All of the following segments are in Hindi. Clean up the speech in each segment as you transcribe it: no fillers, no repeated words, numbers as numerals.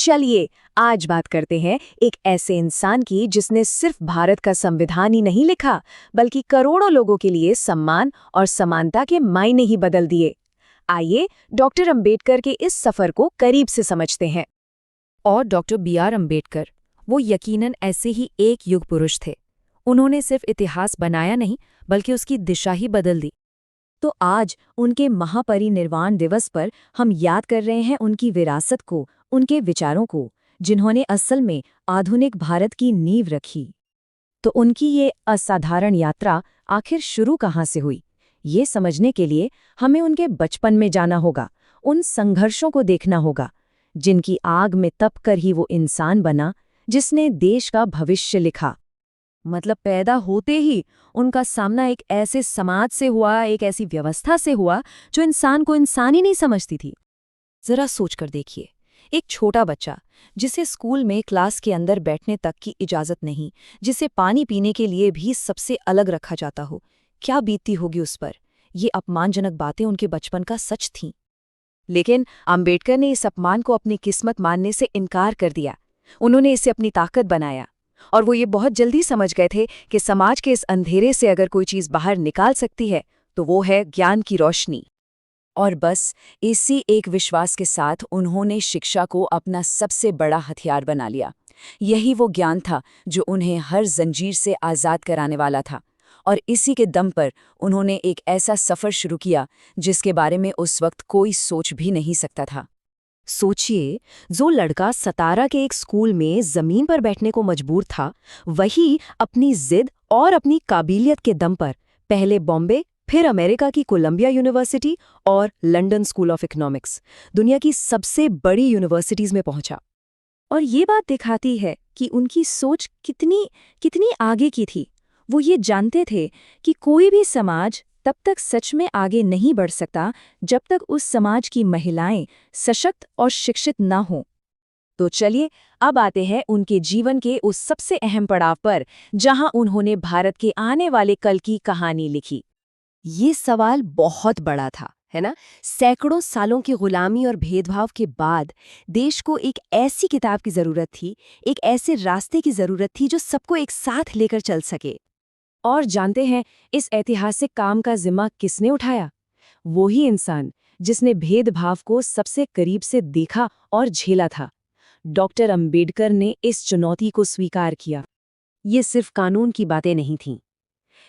चलिए आज बात करते हैं एक ऐसे इंसान की जिसने सिर्फ भारत का संविधान ही नहीं लिखा बल्कि करोड़ों लोगों के लिए सम्मान और समानता के मायने ही बदल दिए। आइए डॉक्टर अंबेडकर के इस सफर को करीब से समझते हैं। और डॉक्टर B.R. अम्बेडकर, वो यकीनन ऐसे ही एक युग पुरुष थे। उन्होंने सिर्फ इतिहास बनाया नहीं बल्कि उसकी दिशा ही बदल दी। तो आज उनके महापरिनिर्वाण दिवस पर हम याद कर रहे हैं उनकी विरासत को, उनके विचारों को, जिन्होंने असल में आधुनिक भारत की नींव रखी। तो उनकी ये असाधारण यात्रा आखिर शुरू कहाँ से हुई, ये समझने के लिए हमें उनके बचपन में जाना होगा, उन संघर्षों को देखना होगा जिनकी आग में तपकर ही वो इंसान बना जिसने देश का भविष्य लिखा। मतलब पैदा होते ही उनका सामना एक ऐसे समाज से हुआ, एक ऐसी व्यवस्था से हुआ जो इंसान को इंसान ही नहीं समझती थी। जरा सोचकर देखिए, एक छोटा बच्चा जिसे स्कूल में क्लास के अंदर बैठने तक की इजाजत नहीं, जिसे पानी पीने के लिए भी सबसे अलग रखा जाता हो, क्या बीतती होगी उस पर। ये अपमानजनक बातें उनके बचपन का सच थीं। लेकिन अंबेडकर ने इस अपमान को अपनी किस्मत मानने से इनकार कर दिया। उन्होंने इसे अपनी ताकत बनाया और वो ये बहुत जल्दी समझ गए थे कि समाज के इस अंधेरे से अगर कोई चीज़ बाहर निकाल सकती है तो वो है ज्ञान की रोशनी। और बस इसी एक विश्वास के साथ उन्होंने शिक्षा को अपना सबसे बड़ा हथियार बना लिया। यही वो ज्ञान था जो उन्हें हर जंजीर से आज़ाद कराने वाला था। और इसी के दम पर उन्होंने एक ऐसा सफ़र शुरू किया जिसके बारे में उस वक्त कोई सोच भी नहीं सकता था। सोचिए, जो लड़का सतारा के एक स्कूल में जमीन पर बैठने को मजबूर था, वही अपनी जिद और अपनी काबिलियत के दम पर पहले बॉम्बे, फिर अमेरिका की कोलंबिया यूनिवर्सिटी और लंदन स्कूल ऑफ इकोनॉमिक्स, दुनिया की सबसे बड़ी यूनिवर्सिटीज में पहुंचा। और ये बात दिखाती है कि उनकी सोच कितनी कितनी आगे की थी। वो ये जानते थे कि कोई भी समाज तब तक सच में आगे नहीं बढ़ सकता जब तक उस समाज की महिलाएं सशक्त और शिक्षित न हों। तो चलिए अब आते हैं उनके जीवन के उस सबसे अहम पड़ाव पर जहां उन्होंने भारत के आने वाले कल की कहानी लिखी। ये सवाल बहुत बड़ा था, है ना? सैकड़ों सालों की गुलामी और भेदभाव के बाद देश को एक ऐसी किताब की जरूरत थी, एक ऐसे रास्ते की जरूरत थी जो सबको एक साथ लेकर चल सके। और जानते हैं इस ऐतिहासिक काम का जिम्मा किसने उठाया? वही इंसान जिसने भेदभाव को सबसे करीब से देखा और झेला था। डॉक्टर अंबेडकर ने इस चुनौती को स्वीकार किया। ये सिर्फ कानून की बातें नहीं थीं,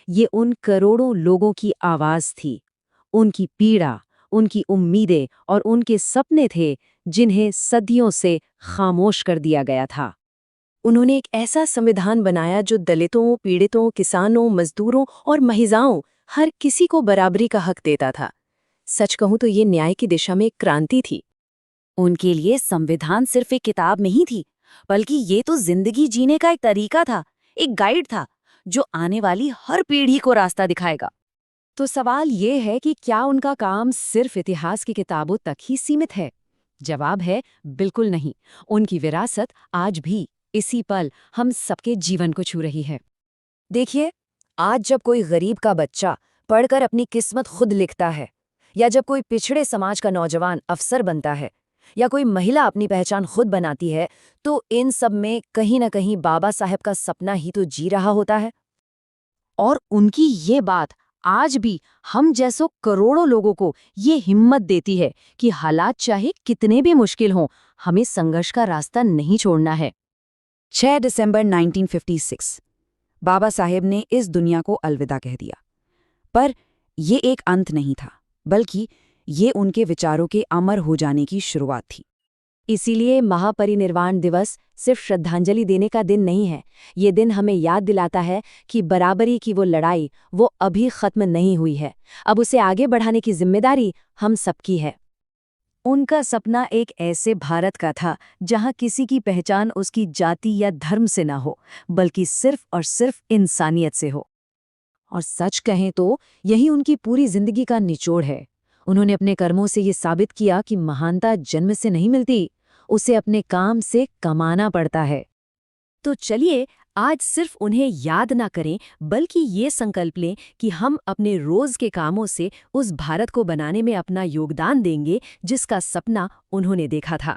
ये उन करोड़ों लोगों की आवाज थी, उनकी पीड़ा, उनकी उम्मीदें और उनके सपने थे जिन्हें सदियों से खामोश कर दिया गया था। उन्होंने एक ऐसा संविधान बनाया जो दलितों, पीड़ितों, किसानों, मजदूरों और महिलाओं, हर किसी को बराबरी का हक देता था। सच कहूं तो ये न्याय की दिशा में एक क्रांति थी। उनके लिए संविधान सिर्फ एक किताब नहीं थी, बल्कि ये तो जिंदगी जीने का एक तरीका था, एक गाइड था जो आने वाली हर पीढ़ी को रास्ता दिखाएगा। तो सवाल ये है कि क्या उनका काम सिर्फ इतिहास की किताबों तक ही सीमित है? जवाब है बिल्कुल नहीं। उनकी विरासत आज भी इसी पल हम सबके जीवन को छू रही है। देखिए, आज जब कोई गरीब का बच्चा पढ़कर अपनी किस्मत खुद लिखता है, या जब कोई पिछड़े समाज का नौजवान अफसर बनता है, या कोई महिला अपनी पहचान खुद बनाती है, तो इन सब में कहीं न कहीं बाबा साहब का सपना ही तो जी रहा होता है। और उनकी ये बात आज भी हम जैसों करोड़ों लोगों को ये हिम्मत देती है कि हालात चाहे कितने भी मुश्किल हों, हमें संघर्ष का रास्ता नहीं छोड़ना है। 6 दिसंबर 1956 बाबा साहेब ने इस दुनिया को अलविदा कह दिया। पर ये एक अंत नहीं था, बल्कि ये उनके विचारों के अमर हो जाने की शुरुआत थी। इसीलिए महापरिनिर्वाण दिवस सिर्फ श्रद्धांजलि देने का दिन नहीं है। ये दिन हमें याद दिलाता है कि बराबरी की वो लड़ाई वो अभी खत्म नहीं हुई है। अब उसे आगे बढ़ाने की जिम्मेदारी हम सबकी है। उनका सपना एक ऐसे भारत का था जहां किसी की पहचान उसकी जाति या धर्म से ना हो, बल्कि सिर्फ और सिर्फ इंसानियत से हो। और सच कहें तो यही उनकी पूरी जिंदगी का निचोड़ है। उन्होंने अपने कर्मों से ये साबित किया कि महानता जन्म से नहीं मिलती, उसे अपने काम से कमाना पड़ता है। तो चलिए आज सिर्फ उन्हें याद ना करें, बल्कि ये संकल्प लें कि हम अपने रोज के कामों से उस भारत को बनाने में अपना योगदान देंगे जिसका सपना उन्होंने देखा था।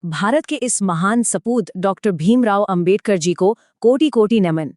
भारत के इस महान सपूत डॉक्टर भीमराव अंबेडकर जी को कोटि कोटि नमन।